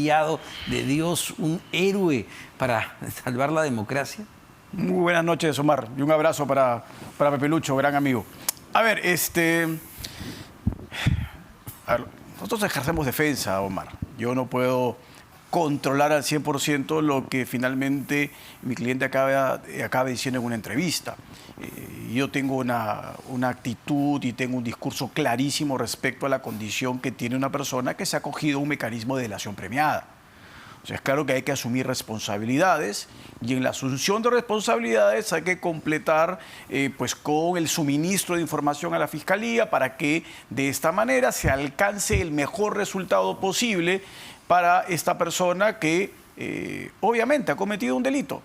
enviado de Dios, un héroe para salvar la democracia? Muy buenas noches, Omar, y un abrazo para Pepe Lucho, gran amigo. A ver, nosotros ejercemos defensa, Omar. Yo no puedo controlar al 100% lo que finalmente mi cliente acaba diciendo en una entrevista. Yo tengo una actitud y tengo un discurso clarísimo respecto a la condición que tiene una persona que se ha acogido a un mecanismo de delación premiada. O sea, es claro que hay que asumir responsabilidades y en la asunción de responsabilidades hay que completar pues con el suministro de información a la Fiscalía para que de esta manera se alcance el mejor resultado posible para esta persona que obviamente ha cometido un delito.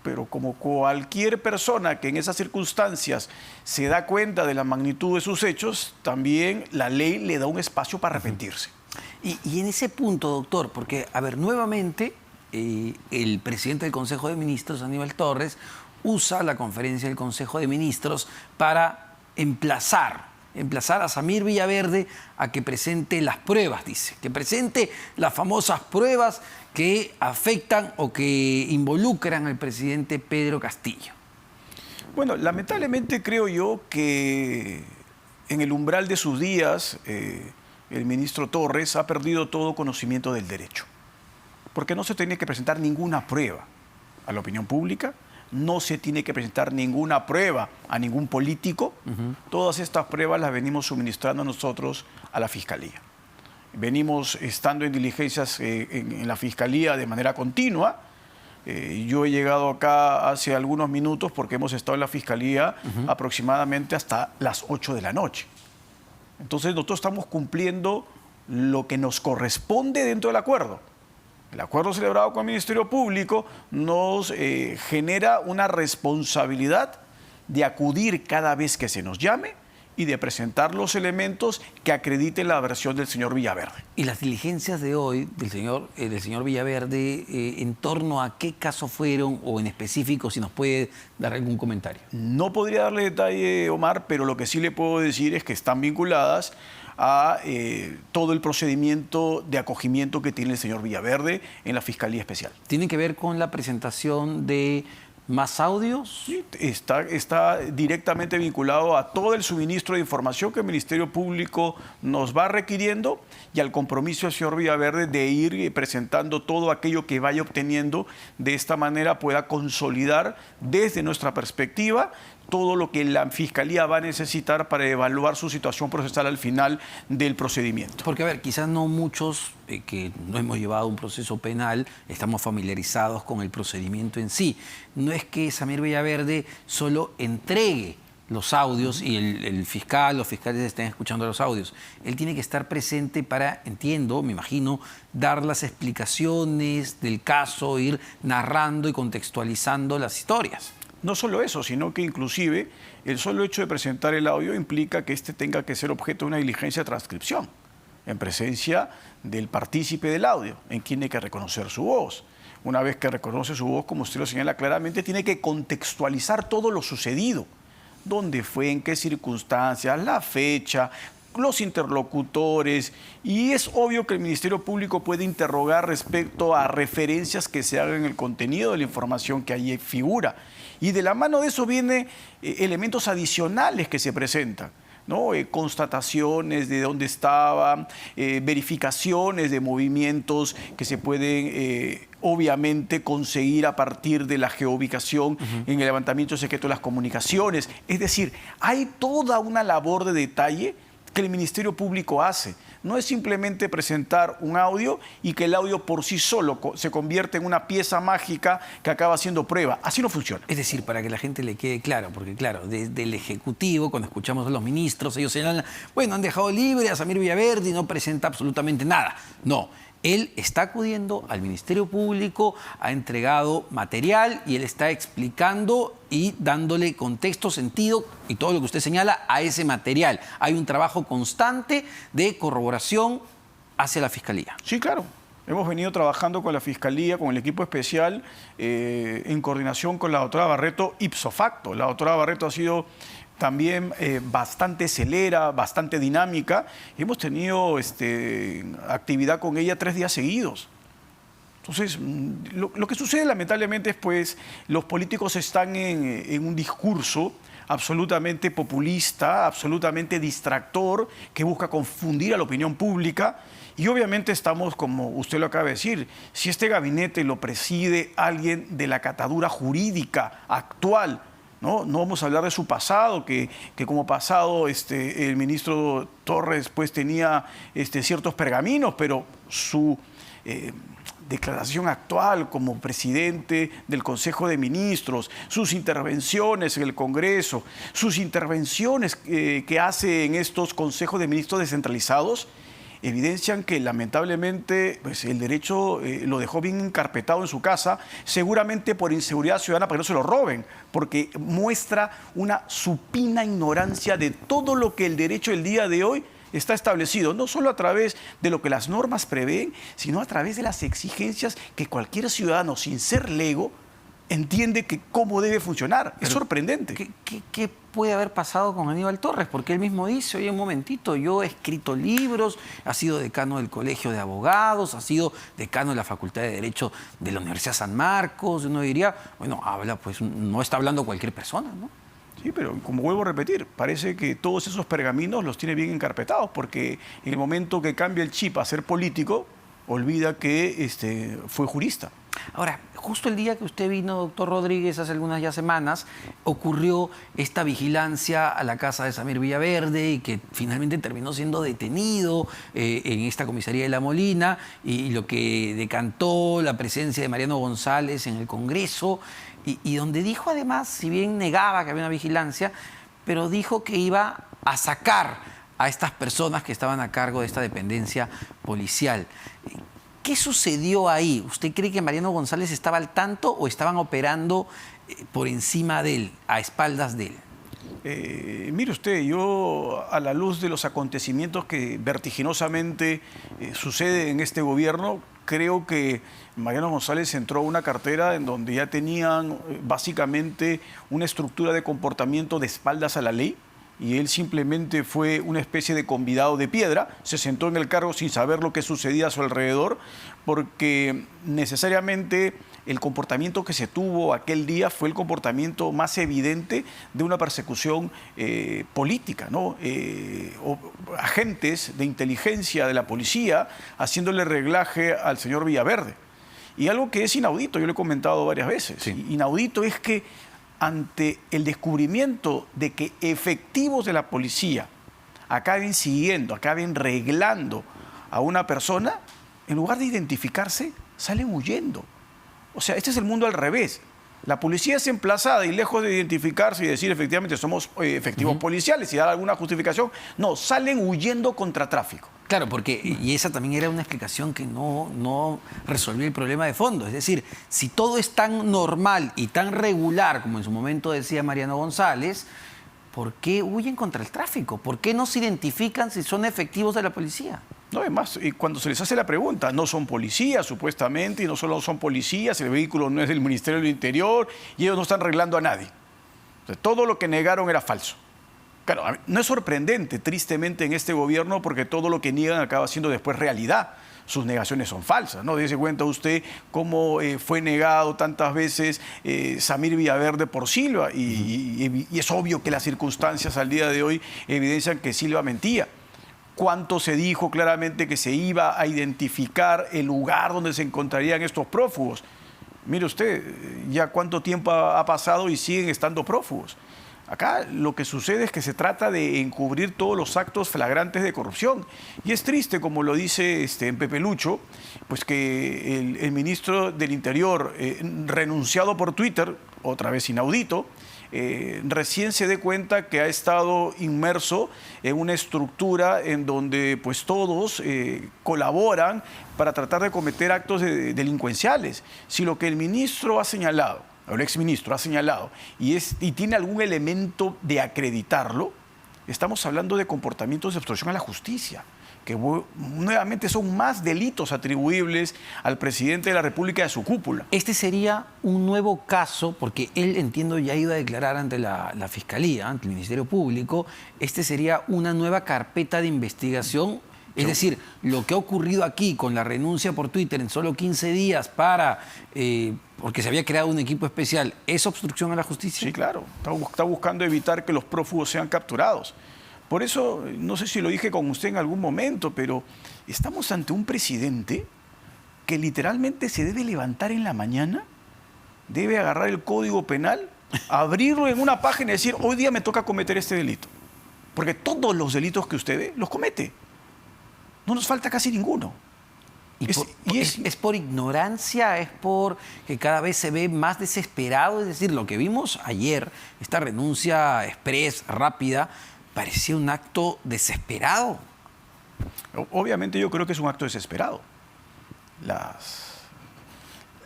Pero como cualquier persona que en esas circunstancias se da cuenta de la magnitud de sus hechos, también la ley le da un espacio para arrepentirse. Y en ese punto, doctor, porque, a ver, nuevamente el presidente del Consejo de Ministros, Aníbal Torres, usa la conferencia del Consejo de Ministros para emplazar a Samir Villaverde a que presente las pruebas, dice, que presente las famosas pruebas que afectan o que involucran al presidente Pedro Castillo. Bueno, lamentablemente creo yo que en el umbral de sus días el ministro Torres ha perdido todo conocimiento del derecho, porque no se tiene que presentar ninguna prueba a la opinión pública, no se tiene que presentar ninguna prueba a ningún político. Todas estas pruebas las venimos suministrando nosotros a la Fiscalía. Venimos estando en diligencias en la Fiscalía de manera continua. Yo he llegado acá hace algunos minutos porque hemos estado en la Fiscalía aproximadamente hasta las 8 de la noche. Entonces nosotros estamos cumpliendo lo que nos corresponde dentro del acuerdo. El acuerdo celebrado con el Ministerio Público nos genera una responsabilidad de acudir cada vez que se nos llame y de presentar los elementos que acrediten la versión del señor Villaverde. ¿Y las diligencias de hoy del señor Villaverde en torno a qué caso fueron o en específico, si nos puede dar algún comentario? No podría darle detalle, Omar, pero lo que sí le puedo decir es que están vinculadas a todo el procedimiento de acogimiento que tiene el señor Villaverde en la Fiscalía Especial. ¿Tiene que ver con la presentación de más audios? Sí, está directamente vinculado a todo el suministro de información que el Ministerio Público nos va requiriendo y al compromiso del señor Villaverde de ir presentando todo aquello que vaya obteniendo. De esta manera pueda consolidar desde nuestra perspectiva todo lo que la Fiscalía va a necesitar para evaluar su situación procesal al final del procedimiento. Porque, a ver, quizás no muchos que no hemos llevado un proceso penal estamos familiarizados con el procedimiento en sí. No es que Samir Villaverde solo entregue los audios y el fiscal, los fiscales estén escuchando los audios. Él tiene que estar presente para, entiendo, me imagino, dar las explicaciones del caso, ir narrando y contextualizando las historias. No solo eso, sino que inclusive el solo hecho de presentar el audio implica que éste tenga que ser objeto de una diligencia de transcripción en presencia del partícipe del audio, en quien hay que reconocer su voz. Una vez que reconoce su voz, como usted lo señala claramente, tiene que contextualizar todo lo sucedido. ¿Dónde fue? ¿En qué circunstancias? La fecha, los interlocutores, y es obvio que el Ministerio Público puede interrogar respecto a referencias que se hagan en el contenido de la información que allí figura. Y de la mano de eso vienen elementos adicionales que se presentan, ¿no? Constataciones de dónde estaban, verificaciones de movimientos que se pueden obviamente conseguir a partir de la geoubicación en el levantamiento secreto de las comunicaciones. Es decir, hay toda una labor de detalle que el Ministerio Público hace. No es simplemente presentar un audio y que el audio por sí solo se convierte en una pieza mágica que acaba siendo prueba. Así no funciona. Es decir, para que la gente le quede claro, porque claro, desde el Ejecutivo, cuando escuchamos a los ministros, ellos señalan, bueno, han dejado libre a Samir Villaverde y no presenta absolutamente nada. No. Él está acudiendo al Ministerio Público, ha entregado material y él está explicando y dándole contexto, sentido y todo lo que usted señala a ese material. Hay un trabajo constante de corroboración hacia la Fiscalía. Sí, claro. Hemos venido trabajando con la Fiscalía, con el equipo especial, en coordinación con la doctora Barreto ipso facto. La doctora Barreto ha sido también bastante celera, bastante dinámica. Hemos tenido actividad con ella 3 días seguidos. Entonces, lo que sucede lamentablemente es pues los políticos están en un discurso absolutamente populista, absolutamente distractor, que busca confundir a la opinión pública. Y obviamente estamos, como usted lo acaba de decir, si este gabinete lo preside alguien de la catadura jurídica actual, no vamos a hablar de su pasado, que como pasado el ministro Torres pues tenía ciertos pergaminos, pero su declaración actual como presidente del Consejo de Ministros, sus intervenciones en el Congreso, sus intervenciones que hace en estos consejos de ministros descentralizados, evidencian que lamentablemente pues, el derecho lo dejó bien encarpetado en su casa, seguramente por inseguridad ciudadana para que no se lo roben, porque muestra una supina ignorancia de todo lo que el derecho del día de hoy está establecido, no solo a través de lo que las normas prevén, sino a través de las exigencias que cualquier ciudadano, sin ser lego, entiende que cómo debe funcionar. Es sorprendente. ¿Qué puede haber pasado con Aníbal Torres? Porque él mismo dice, oye, un momentito, yo he escrito libros, ha sido decano del Colegio de Abogados, ha sido decano de la Facultad de Derecho de la Universidad San Marcos. Uno diría, bueno, habla, pues no está hablando cualquier persona, ¿no? Sí, pero como vuelvo a repetir, parece que todos esos pergaminos los tiene bien encarpetados, porque en el momento que cambia el chip a ser político, olvida que fue jurista. Ahora, justo el día que usted vino, doctor Rodríguez, hace algunas ya semanas, ocurrió esta vigilancia a la casa de Samir Villaverde y que finalmente terminó siendo detenido en esta comisaría de La Molina, y lo que decantó la presencia de Mariano González en el Congreso, y donde dijo además, si bien negaba que había una vigilancia, pero dijo que iba a sacar a estas personas que estaban a cargo de esta dependencia policial. ¿Qué sucedió ahí? ¿Usted cree que Mariano González estaba al tanto o estaban operando por encima de él, a espaldas de él? Mire usted, yo a la luz de los acontecimientos que vertiginosamente suceden en este gobierno, creo que Mariano González entró a una cartera en donde ya tenían básicamente una estructura de comportamiento de espaldas a la ley, y él simplemente fue una especie de convidado de piedra, se sentó en el cargo sin saber lo que sucedía a su alrededor, porque necesariamente el comportamiento que se tuvo aquel día fue el comportamiento más evidente de una persecución política, ¿no? Agentes de inteligencia de la policía haciéndole reglaje al señor Villaverde. Y algo que es inaudito, yo lo he comentado varias veces, sí. Inaudito es que ante el descubrimiento de que efectivos de la policía acaben siguiendo, acaben reglando a una persona, en lugar de identificarse, salen huyendo. O sea, este es el mundo al revés. La policía es emplazada y lejos de identificarse y decir efectivamente somos efectivos policiales y dar alguna justificación, no, salen huyendo contra tráfico. Claro, porque, y esa también era una explicación que no resolvió el problema de fondo. Es decir, si todo es tan normal y tan regular, como en su momento decía Mariano González, ¿por qué huyen contra el tráfico? ¿Por qué no se identifican si son efectivos de la policía? No, además, cuando se les hace la pregunta, no son policías supuestamente, y no solo son policías, el vehículo no es del Ministerio del Interior y ellos no están arreglando a nadie. O sea, todo lo que negaron era falso. Claro, no es sorprendente, tristemente, en este gobierno, porque todo lo que niegan acaba siendo después realidad. Sus negaciones son falsas, ¿no? Dése cuenta usted cómo fue negado tantas veces Samir Villaverde por Silva, y es obvio que las circunstancias al día de hoy evidencian que Silva mentía. ¿Cuánto se dijo claramente que se iba a identificar el lugar donde se encontrarían estos prófugos? Mire usted, ya cuánto tiempo ha pasado y siguen estando prófugos. Acá lo que sucede es que se trata de encubrir todos los actos flagrantes de corrupción. Y es triste, como lo dice Pepe Lucho, pues que el ministro del Interior, renunciado por Twitter, otra vez inaudito, recién se dé cuenta que ha estado inmerso en una estructura en donde pues todos colaboran para tratar de cometer actos delincuenciales. Si lo que el ministro ha señalado, el exministro ha señalado, y tiene algún elemento de acreditarlo, estamos hablando de comportamientos de obstrucción a la justicia, que nuevamente son más delitos atribuibles al presidente de la República y a su cúpula. Este sería un nuevo caso, porque él, entiendo, ya iba a declarar ante la Fiscalía, ante el Ministerio Público. Este sería una nueva carpeta de investigación Es decir, lo que ha ocurrido aquí con la renuncia por Twitter en solo 15 días porque se había creado un equipo especial, ¿es obstrucción a la justicia? Sí, claro. Está buscando evitar que los prófugos sean capturados. Por eso, no sé si lo dije con usted en algún momento, pero estamos ante un presidente que literalmente se debe levantar en la mañana, debe agarrar el Código Penal, abrirlo en una página y decir, hoy día me toca cometer este delito. Porque todos los delitos que usted ve, los comete. No nos falta casi ninguno. ¿Es por ignorancia? ¿Es por que cada vez se ve más desesperado? Es decir, lo que vimos ayer, esta renuncia express, rápida, parecía un acto desesperado. Obviamente yo creo que es un acto desesperado.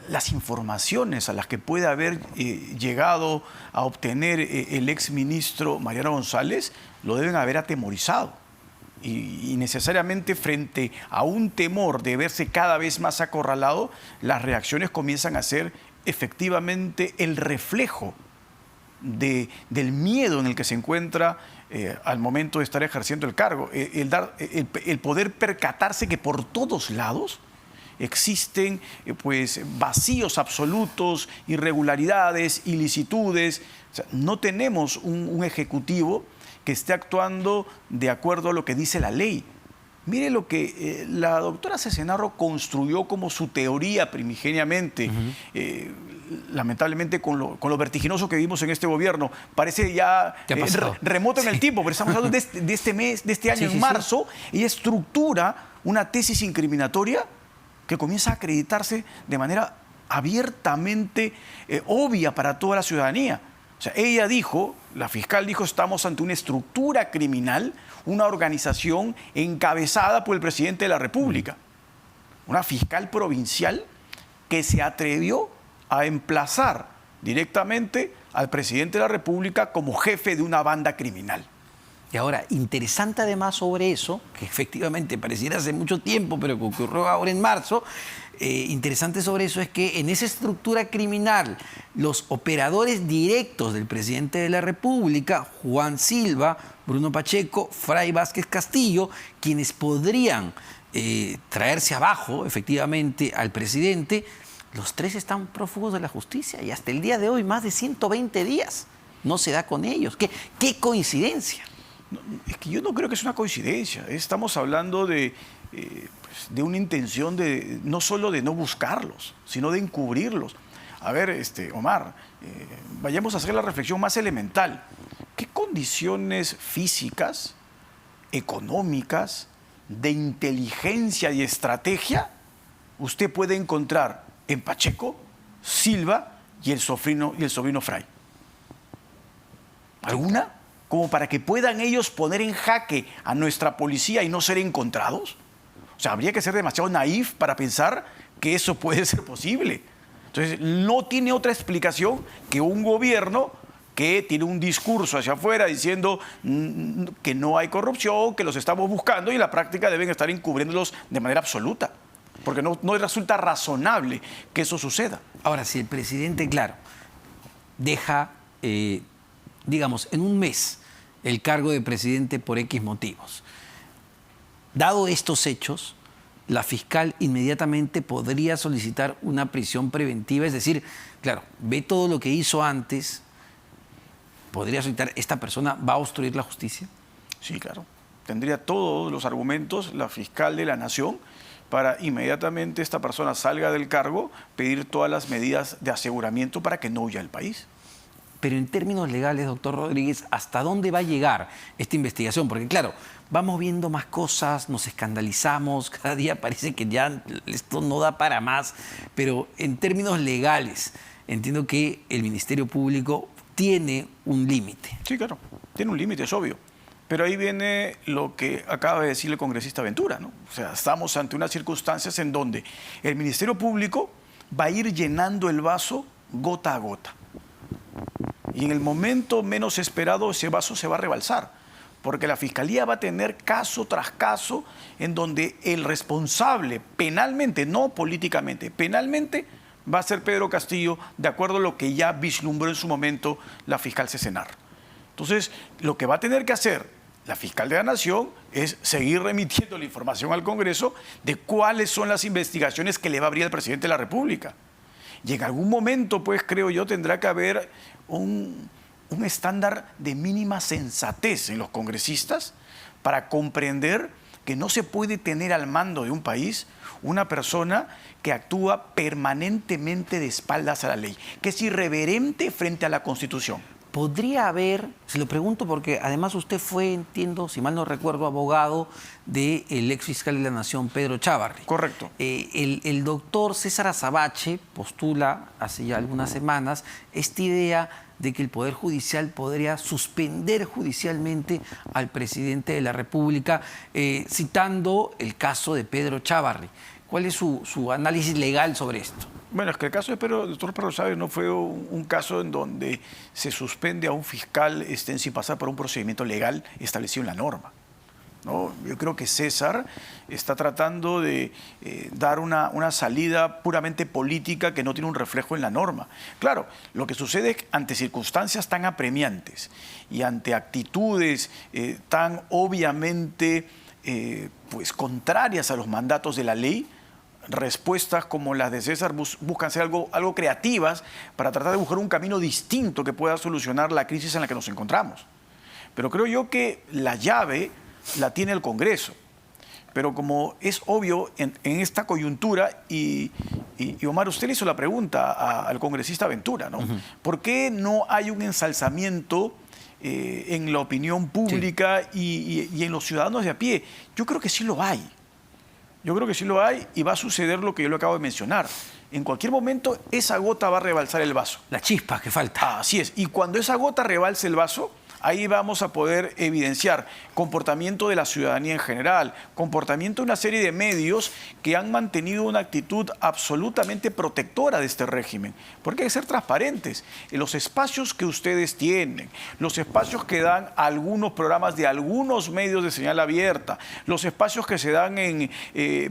Las informaciones a las que puede haber llegado a obtener el exministro Mariano González lo deben haber atemorizado. Y necesariamente frente a un temor de verse cada vez más acorralado, las reacciones comienzan a ser efectivamente el reflejo del miedo en el que se encuentra al momento de estar ejerciendo el cargo. El poder percatarse que por todos lados existen pues vacíos absolutos, irregularidades, ilicitudes. O sea, no tenemos un ejecutivo que esté actuando de acuerdo a lo que dice la ley. Mire lo que la doctora Cesenarro construyó como su teoría primigeniamente. Lamentablemente con lo vertiginoso que vimos en este gobierno, parece ya remoto en el tiempo, pero estamos hablando de este mes, de este año, en marzo. Ella estructura una tesis incriminatoria que comienza a acreditarse de manera abiertamente obvia para toda la ciudadanía. O sea, ella dijo, la fiscal dijo, estamos ante una estructura criminal, una organización encabezada por el presidente de la República. Una fiscal provincial que se atrevió a emplazar directamente al presidente de la República como jefe de una banda criminal. Y ahora, interesante además sobre eso, que efectivamente pareciera hace mucho tiempo, pero que ocurrió ahora en marzo, interesante sobre eso es que en esa estructura criminal, los operadores directos del presidente de la República, Juan Silva, Bruno Pacheco, Fray Vázquez Castillo, quienes podrían traerse abajo efectivamente al presidente, los tres están prófugos de la justicia y hasta el día de hoy, más de 120 días, no se da con ellos. ¿Qué coincidencia? No, es que yo no creo que es una coincidencia. Estamos hablando de una intención no solo de no buscarlos, sino de encubrirlos. A ver, Omar, vayamos a hacer la reflexión más elemental. ¿Qué condiciones físicas, económicas, de inteligencia y estrategia usted puede encontrar en Pacheco, Silva y el sobrino Fray? ¿Alguna? Como para que puedan ellos poner en jaque a nuestra policía y no ser encontrados. O sea, habría que ser demasiado naif para pensar que eso puede ser posible. Entonces, no tiene otra explicación que un gobierno que tiene un discurso hacia afuera diciendo que no hay corrupción, que los estamos buscando y en la práctica deben estar encubriéndolos de manera absoluta. Porque no resulta razonable que eso suceda. Ahora, si el presidente, claro, deja, digamos, en un mes el cargo de presidente por X motivos, dado estos hechos, la fiscal inmediatamente podría solicitar una prisión preventiva, es decir, claro, ve todo lo que hizo antes, podría solicitar, ¿esta persona va a obstruir la justicia? Sí, claro. Tendría todos los argumentos la fiscal de la Nación para inmediatamente esta persona salga del cargo, pedir todas las medidas de aseguramiento para que no huya del país. Pero en términos legales, doctor Rodríguez, ¿hasta dónde va a llegar esta investigación? Porque claro, vamos viendo más cosas, nos escandalizamos, cada día parece que ya esto no da para más, pero en términos legales, entiendo que el Ministerio Público tiene un límite. Sí, claro, tiene un límite, es obvio. Pero ahí viene lo que acaba de decir el congresista Ventura, ¿no? O sea, estamos ante unas circunstancias en donde el Ministerio Público va a ir llenando el vaso gota a gota. Y en el momento menos esperado ese vaso se va a rebalsar, porque la Fiscalía va a tener caso tras caso en donde el responsable penalmente, no políticamente, penalmente va a ser Pedro Castillo, de acuerdo a lo que ya vislumbró en su momento la fiscal Cesenarro. Entonces, lo que va a tener que hacer la fiscal de la Nación es seguir remitiendo la información al Congreso de cuáles son las investigaciones que le va a abrir el presidente de la República. Y en algún momento, pues creo yo, tendrá que haber un estándar de mínima sensatez en los congresistas para comprender que no se puede tener al mando de un país una persona que actúa permanentemente de espaldas a la ley, que es irreverente frente a la Constitución. ¿Podría haber, se lo pregunto porque además usted fue, entiendo, si mal no recuerdo, abogado del ex fiscal de la Nación, Pedro Chávarri? Correcto. El doctor César Azabache postula hace ya algunas semanas esta idea de que el Poder Judicial podría suspender judicialmente al presidente de la República, citando el caso de Pedro Chávarri. ¿Cuál es su análisis legal sobre esto? Bueno, es que el caso de doctor Pedro Chávarri no fue un caso en donde se suspende a un fiscal sin pasar por un procedimiento legal establecido en la norma, ¿no? Yo creo que César está tratando de dar una salida puramente política que no tiene un reflejo en la norma. Claro, lo que sucede es que ante circunstancias tan apremiantes y ante actitudes tan obviamente pues contrarias a los mandatos de la ley, respuestas como las de César buscan ser algo creativas para tratar de buscar un camino distinto que pueda solucionar la crisis en la que nos encontramos. Pero creo yo que la llave la tiene el Congreso. Pero como es obvio en esta coyuntura, y Omar, usted le hizo la pregunta al congresista Ventura, ¿no? ¿Por qué no hay un ensalzamiento en la opinión pública y en los ciudadanos de a pie? Yo creo que sí lo hay. Yo creo que sí lo hay y va a suceder lo que yo le acabo de mencionar. En cualquier momento esa gota va a rebalsar el vaso. La chispa que falta. Así es. Y cuando esa gota rebalse el vaso, ahí vamos a poder evidenciar comportamiento de la ciudadanía en general, comportamiento de una serie de medios que han mantenido una actitud absolutamente protectora de este régimen. Porque hay que ser transparentes. En los espacios que ustedes tienen, los espacios que dan algunos programas de algunos medios de señal abierta, los espacios que se dan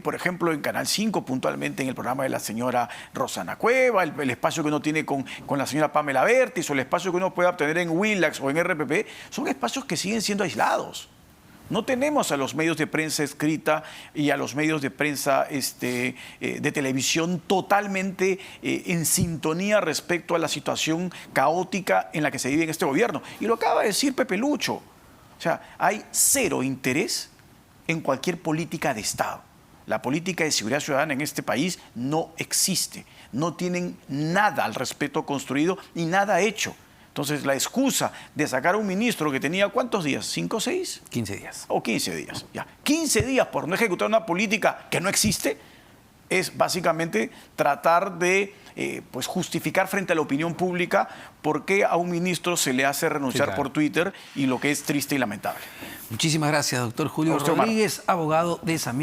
por ejemplo, en Canal 5 puntualmente en el programa de la señora Rosana Cueva, el espacio que uno tiene con la señora Pamela Bertis, o el espacio que uno puede obtener en Willax o en RPP, son espacios que siguen siendo aislados. No tenemos a los medios de prensa escrita y a los medios de prensa de televisión totalmente en sintonía respecto a la situación caótica en la que se vive en este gobierno. Y lo acaba de decir Pepe Lucho. O sea, hay cero interés en cualquier política de Estado. La política de seguridad ciudadana en este país no existe. No tienen nada al respecto construido ni nada hecho. Entonces, la excusa de sacar a un ministro que tenía, ¿cuántos días? ¿5 o 6? 15 días. O 15 días, ya. 15 días por no ejecutar una política que no existe, es básicamente tratar de pues justificar frente a la opinión pública por qué a un ministro se le hace renunciar por Twitter, y lo que es triste y lamentable. Muchísimas gracias, doctor Julio A usted, Omar. Rodríguez, abogado de Samir.